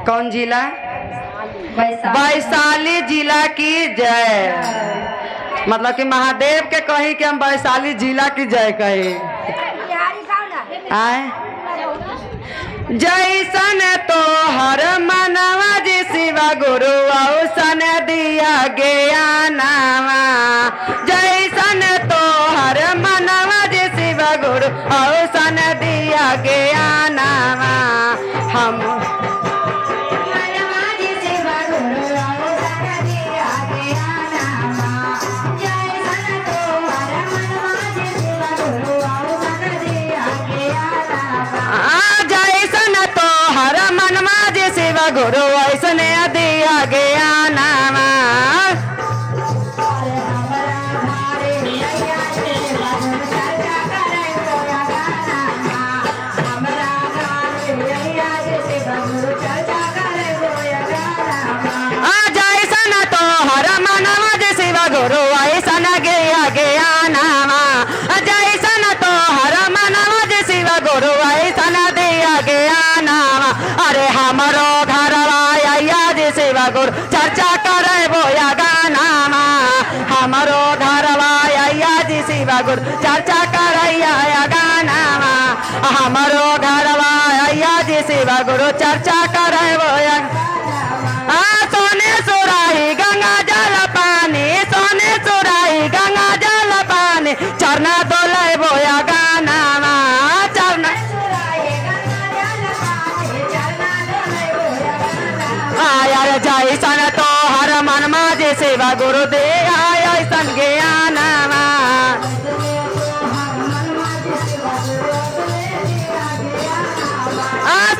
कौन जिला? वैशाली जिला की जय। मतलब कि महादेव के कहीं कि हम वैशाली जिला की जय कहीं। आए जैसन तो हर मनवा जी शिवा गुरु औसन दिया ज्ञानवा। जैसन तो हर मनवा जी शिवा गुरु औसन दिया ज्ञानवा। हम गुरु ऐसने दिया ज्ञानवा। जैसन तो हर मनवा जे शिवा गुरु ऐसन गया ज्ञानवा। जैसन तो हर मनवा जे शिवा गुरु ऐसन दिया ज्ञानवा। अरे हमारो शिवा गुरु चर्चा करे बोया गानामा। हमारो घरवा जी शिवा गुरु चर्चा करैया गानामा। हमारो घरवा जी शिवा गुरु चर्चा करे बोया। सोने सुराही गंगा जल पानी, सोने सुराही गंगा जल पानी, चरना दोले बोया गानामा। चरना जैसन तो हर मन माजे सेवा गुरु दे ऐसन ज्ञानवा।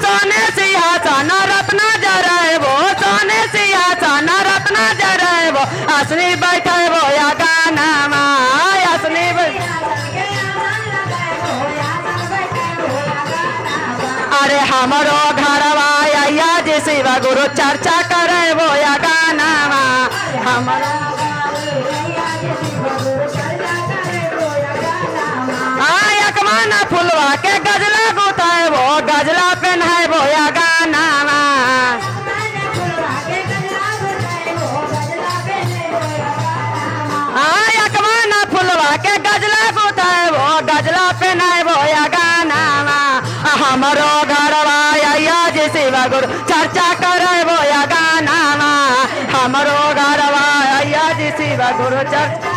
सोने सिंहासन रत्न जरबो, सोने सिंहासन रत्न जरबो, असली बैठबो या गानामा। असली अरे हमारो घरवा जे शिवा गुरु चर्चा करे वो या गानावा। हमारा यकमाना फुलवा के गजला गुताए वो गजला पहनाए वो या गानावा। यकमाना फुलवा के गजला गुताए वो गजला पहनाए वो या गानावा। हमारो घरवा जे शिवा गुरु चर्चा करे वो या गानावा। हमारो घरवा जी शिवा गुरु चर्चा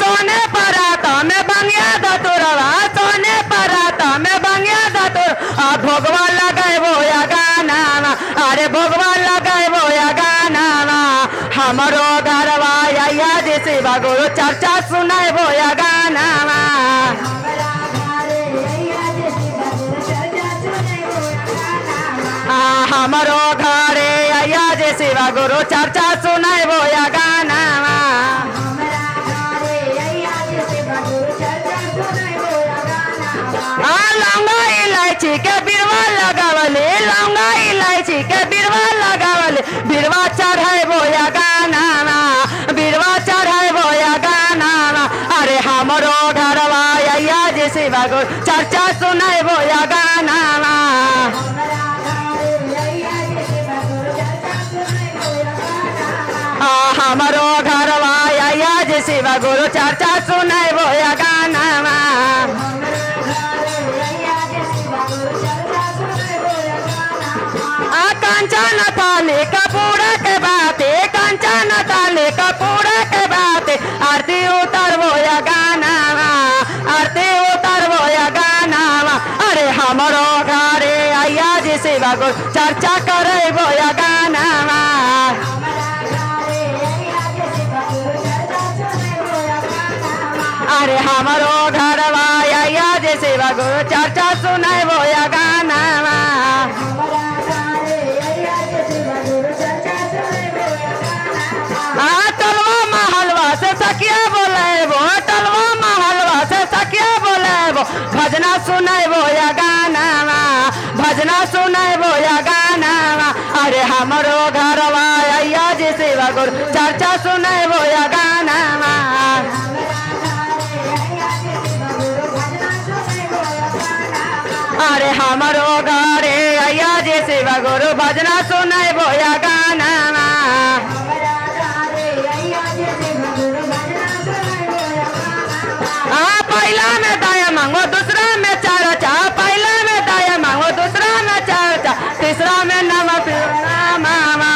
सोने पराता में बंगिया दतुरवा, सोने पराता में बंगिया दतुर भोगवा लगाए वो या गानावा। अरे भोगवा लगाए वो या गानावा। हमारो घरवा जी शिवा गुरु चर्चा सुनाए वो या गानावा। हमारो घरे आया जे शिवा गुरु चर्चा सुनाए वो या गानावा। लौंगा इलायची के बिरवा लगावले, लौंगा इलायची के बिरवा लगावले, बिरवा चढ़ाए वो या गानावा। बिरवा चढ़ाए वो या गानावा। अरे हमारो घरवा आया जे शिवा गुरु चर्चा सुनाए वो या गानावा। हमारो घरवा आया जे शिवा गुरु चर्चा सुनाए वो या गानावा। कंचन थाली कपूड़ा के बाते, कंचन थाली कपूड़ा के बाते, आरती उतर वो या गानावा। आरती उतर वो या गानावा। अरे हमारो घरे आया जे शिवा गुरु चर्चा करे वो या गानावा। अरे हमारो घरवा आया जे शिवा गुरु चर्चा सुनाए वो या गानावा। टलवा महलवा से सखिया बोले वो, टलवा महलवा से सखिया बोले वो, भजना सुनाए वो या गानावा। भजना सुनाए वो या गानावा। अरे हमारो घरवा आया जे शिवा गुरु चर्चा सुनाए वो या गानावा। अरे हमारो घरे आया जे शिव गुरु भजना सुनाए बोया गाना पहला में दाया मांगो दूसरा में चार चा पहला में दाया मांगो दूसरा में चार चा तीसरा में नवा मामा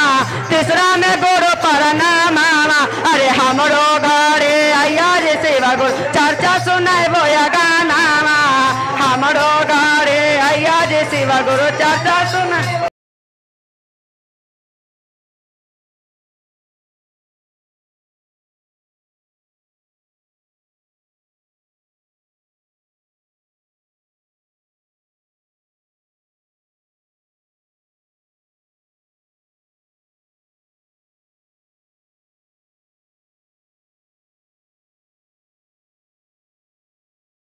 तीसरा में गुरु पर मामा अरे हमरो घरे आया जे सेवा गुरु चर्चा सुनाए बोया गाना हमरो घरे आया जे सेवा गुरु चर्चा सुनाए